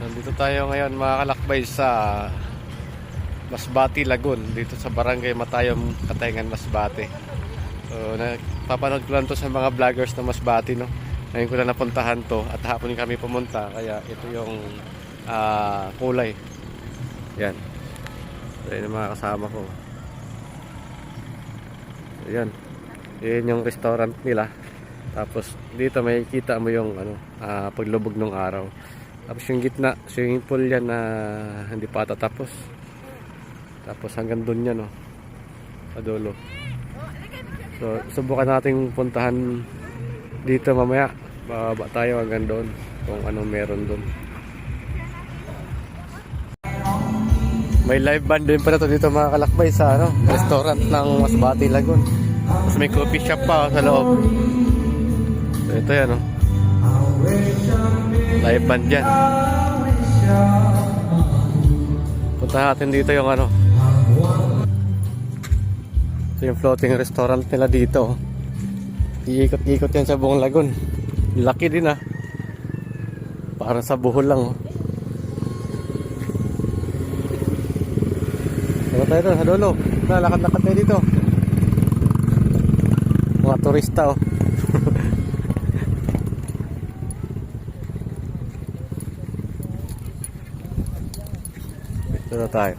Nandito tayo ngayon mga kalakbay sa Masbate, Lagun, dito sa Barangay Matayom, Katayngan, Masbate. So napapanood ko lang to sa mga vloggers na Masbate, no. Ngayon ko lang napuntahan to at hapon kami pumunta, kaya ito yung kulay. Yan. So yun yung mga kasama ko. So yan. Yan yung restaurant nila. Tapos dito may kita mo yung paglubog ng araw. Tapos yung gitna, swimming pool yan na hindi pa tatapos. Tapos hanggang doon yan, sa dulo. So subukan nating puntahan dito mamaya. Bababa tayo hanggang doon kung anong meron doon. May live band din pala to dito mga kalakbay sa restaurant ng Masbate, Lagun. Tapos may coffee shop pa sa loob. So ito yan, live band yan. Punta natin dito yung ito yung floating restaurant nila dito. Iikot-ikot yan sa buong Lagun. Laki din parang sa Bohol lang. Ano tayo doon sa dulo? Lakad-lakad tayo dito. Mga turista Dito tayo.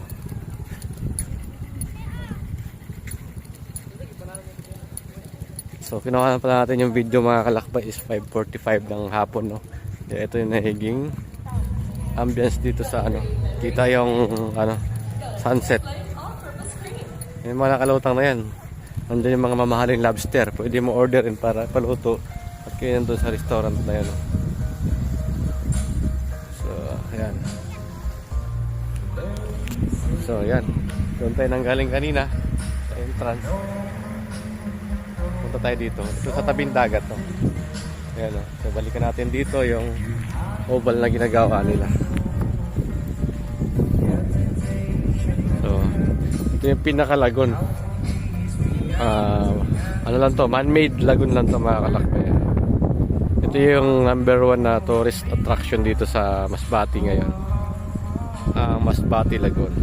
So kinuha pala natin yung video mga kalakbay is 5:45 ng hapon, Ito yung nahiging ambience dito sa kita yung sunset. Yung mga nakalutang na yan, nandiyan yung mga mamahaling lobster, pwede mo orderin para paluto at kayo nandun sa restaurant na yan. So ayan. So yan, doon tayo nanggaling kanina sa entrance. Punta tayo dito. Ito sa tabing dagat Ayan, so balikan natin dito yung oval na ginagawa nila. So ito yung pinaka-lagun. Ano lang to, man-made lagun lang to mga kalakbay. Ito yung #1 na tourist attraction dito sa Masbate ngayon. Masbate, Lagun.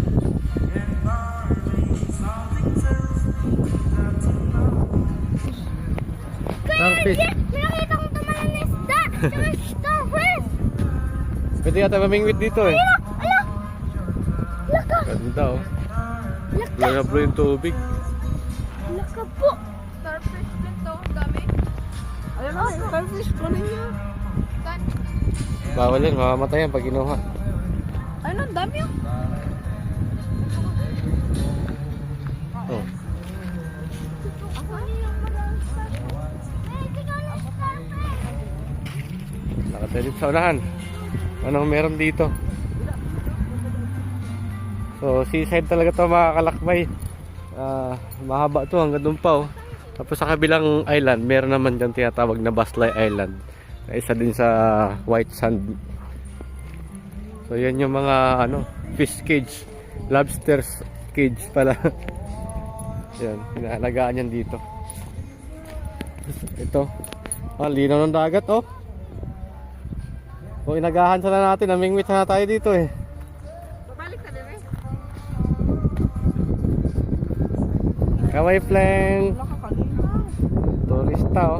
Starfish. Nakita ko tumalan na isda. Starfish. Pwede yata mamingwit dito Ala. Laka. Ganda Laka. Laka bro yung tubig. Laka po. Starfish din to, dami. Alam mo, starfish ko ninyo. Saan? Bawal yan, mamamatay yan pag kinuha. Ano, dami yun. Oh. Nakatayo dito sa unahan. Anong meron dito? So seaside talaga to mga kalakbay. Mahaba to hanggang doon pa Tapos sa kabilang island meron naman dyan tinatawag na Baslay Island, isa din sa white sand. So yan yung mga fish cage, lobster cage pala. Yan, inaalagaan yan dito. Ito, linaw ng dagat Kung inagahan sana natin, namingwit na tayo dito Babalik ka din Kaway Fleng. Wala ka kanina. Turista